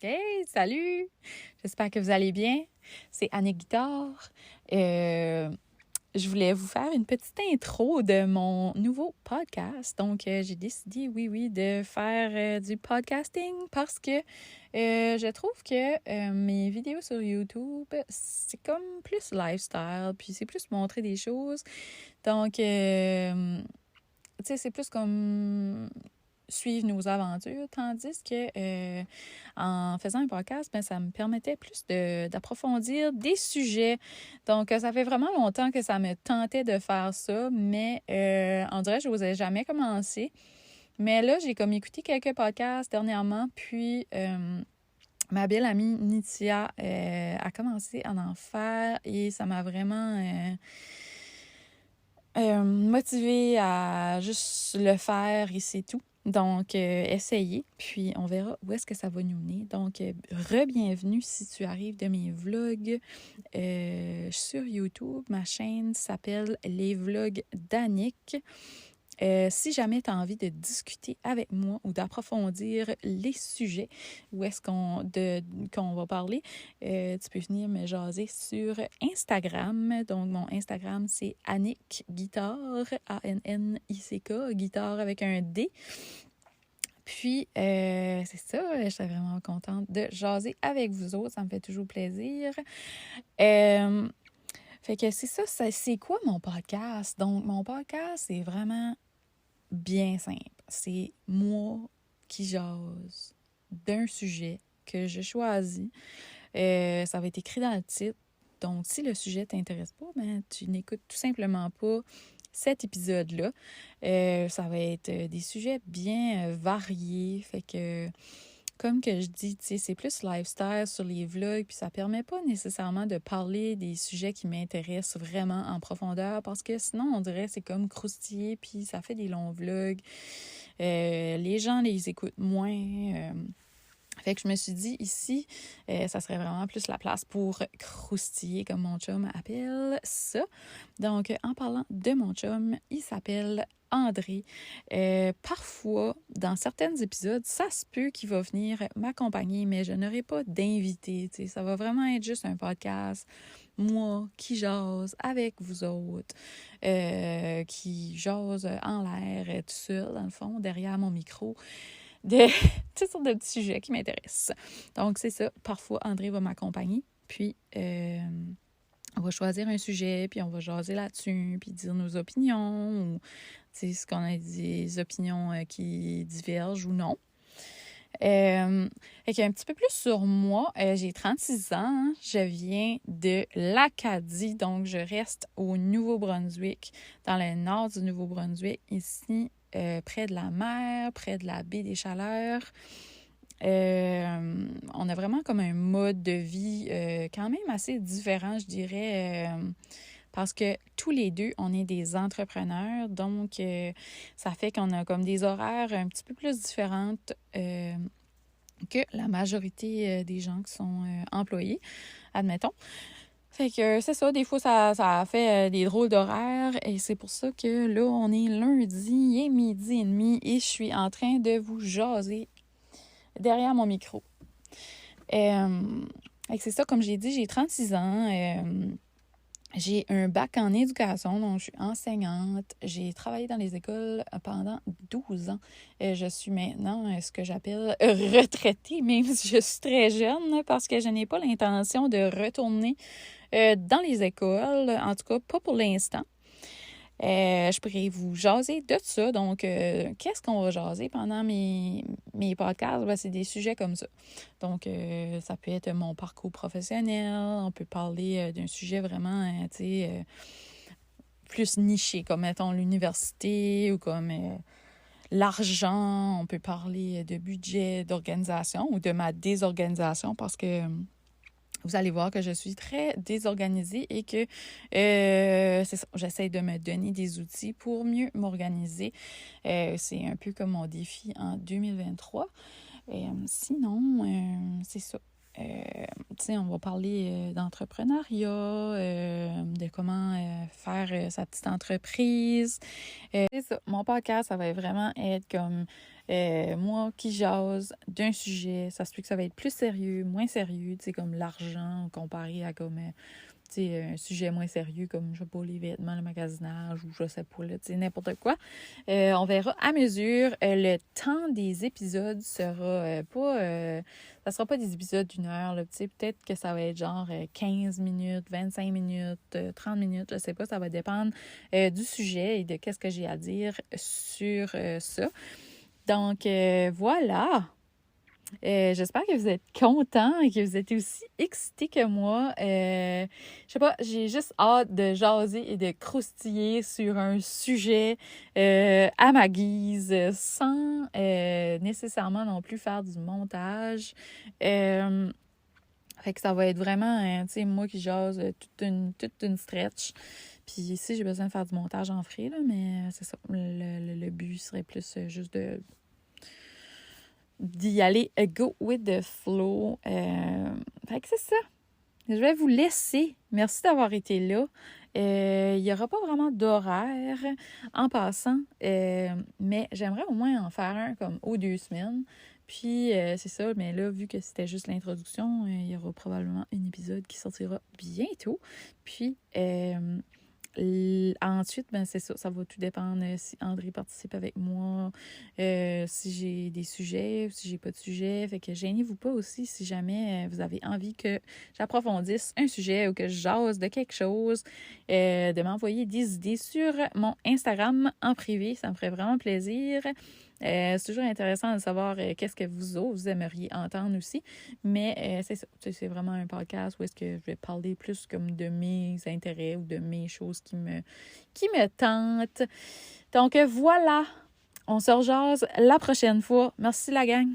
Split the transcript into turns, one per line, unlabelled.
Hey, salut! J'espère que vous allez bien. C'est Annick Guitare. Je voulais vous faire une petite intro de mon nouveau podcast. Donc, j'ai décidé, oui, de faire du podcasting parce que je trouve que mes vidéos sur YouTube, c'est comme plus lifestyle, puis c'est plus montrer des choses. Donc, tu sais, c'est plus comme suivre nos aventures, tandis que en faisant un podcast, ben, ça me permettait plus d'approfondir des sujets. Donc, ça fait vraiment longtemps que ça me tentait de faire ça, mais on dirait que je n'osais jamais commencer. Mais là, j'ai comme écouté quelques podcasts dernièrement, puis ma belle amie Nitia a commencé à en faire et ça m'a vraiment motivée à juste le faire et c'est tout. Donc, essayez, puis on verra où est-ce que ça va nous mener. Donc, re-bienvenue si tu arrives de mes vlogs sur YouTube. Ma chaîne s'appelle Les Vlogs d'Annick. Si jamais tu as envie de discuter avec moi ou d'approfondir les sujets où est-ce qu'on va parler, tu peux venir me jaser sur Instagram. Donc, mon Instagram, c'est Annick Guitare, A-N-N-I-C-K, guitare avec un D. Puis, c'est ça, je suis vraiment contente de jaser avec vous autres. Ça me fait toujours plaisir. Fait que c'est ça, c'est quoi mon podcast? Donc, mon podcast, c'est vraiment bien simple. C'est moi qui jase d'un sujet que je choisis. Ça va être écrit dans le titre. Donc, si le sujet t'intéresse pas, ben, tu n'écoutes tout simplement pas cet épisode-là. Ça va être des sujets bien variés. Fait que, comme que je dis, tu sais, c'est plus lifestyle sur les vlogs, puis ça permet pas nécessairement de parler des sujets qui m'intéressent vraiment en profondeur, parce que sinon, on dirait c'est comme croustiller, puis ça fait des longs vlogs. Les gens les écoutent moins. Fait que je me suis dit, ici, ça serait vraiment plus la place pour croustiller, comme mon chum appelle ça. Donc, en parlant de mon chum, il s'appelle André. Parfois, dans certains épisodes, ça se peut qu'il va venir m'accompagner, mais je n'aurai pas d'invité. Ça va vraiment être juste un podcast, moi qui jase avec vous autres, qui jase en l'air, tout seul, dans le fond, derrière mon micro, de toutes sortes de petits sujets qui m'intéressent. Donc, c'est ça. Parfois, André va m'accompagner, puis on va choisir un sujet, puis on va jaser là-dessus, puis dire nos opinions, ou ce qu'on a des opinions qui divergent ou non. Fait qu'un petit peu plus sur moi, j'ai 36 ans, je viens de l'Acadie, donc je reste au Nouveau-Brunswick, dans le nord du Nouveau-Brunswick, ici, près de la mer, près de la baie des Chaleurs. On a vraiment comme un mode de vie quand même assez différent, je dirais, parce que tous les deux, on est des entrepreneurs, donc ça fait qu'on a comme des horaires un petit peu plus différentes que la majorité des gens qui sont employés, admettons. Fait que c'est ça, des fois, ça fait des drôles d'horaires et c'est pour ça que là, on est lundi et midi et demi et je suis en train de vous jaser derrière mon micro. C'est ça, comme j'ai dit, j'ai 36 ans. J'ai un bac en éducation, donc je suis enseignante. J'ai travaillé dans les écoles pendant 12 ans. Je suis maintenant ce que j'appelle retraitée, même si je suis très jeune, parce que je n'ai pas l'intention de retourner dans les écoles, en tout cas pas pour l'instant. Je pourrais vous jaser de ça. Donc, qu'est-ce qu'on va jaser pendant mes podcasts? Ben, c'est des sujets comme ça. Donc, ça peut être mon parcours professionnel. On peut parler d'un sujet vraiment, plus niché, comme, mettons, l'université ou comme l'argent. On peut parler de budget, d'organisation ou de ma désorganisation parce que vous allez voir que je suis très désorganisée et que c'est ça, j'essaie de me donner des outils pour mieux m'organiser. C'est un peu comme mon défi en 2023. Sinon, c'est ça. On va parler d'entrepreneuriat, de comment faire sa petite entreprise. C'est ça. Mon podcast, ça va vraiment être comme moi qui jase d'un sujet. Ça se peut que ça va être plus sérieux, moins sérieux, tu sais, comme l'argent comparé à comme... un sujet moins sérieux comme, je sais pas, les vêtements, le magasinage ou je sais pas, là, n'importe quoi. On verra à mesure. Le temps des épisodes sera pas... ça sera pas des épisodes d'une heure, là, peut-être que ça va être genre 15 minutes, 25 minutes, 30 minutes, je sais pas, ça va dépendre du sujet et de qu'est-ce que j'ai à dire sur ça. Donc, voilà! J'espère que vous êtes contents et que vous êtes aussi excités que moi. Je sais pas, j'ai juste hâte de jaser et de croustiller sur un sujet à ma guise, sans nécessairement non plus faire du montage. Fait que ça va être vraiment, tu sais, moi qui jase toute une stretch. Puis si j'ai besoin de faire du montage, j'en ferai, là, mais c'est ça. Le but serait plus juste d'y aller go with the flow. Fait que c'est ça. Je vais vous laisser. Merci d'avoir été là. Il n'y aura pas vraiment d'horaire en passant, mais j'aimerais au moins en faire un comme aux 2 semaines. Puis c'est ça, mais là, vu que c'était juste l'introduction, il y aura probablement un épisode qui sortira bientôt. Puis ensuite, ben c'est ça va tout dépendre si André participe avec moi, si j'ai des sujets, si j'ai pas de sujet. Fait que gênez-vous pas aussi si jamais vous avez envie que j'approfondisse un sujet ou que je jase de quelque chose, de m'envoyer des idées sur mon Instagram en privé. Ça me ferait vraiment plaisir. C'est toujours intéressant de savoir qu'est-ce que vous aimeriez entendre aussi. Mais c'est ça. C'est vraiment un podcast où est-ce que je vais parler plus comme de mes intérêts ou de mes choses qui me tentent. Donc voilà. On se rejase la prochaine fois. Merci la gang.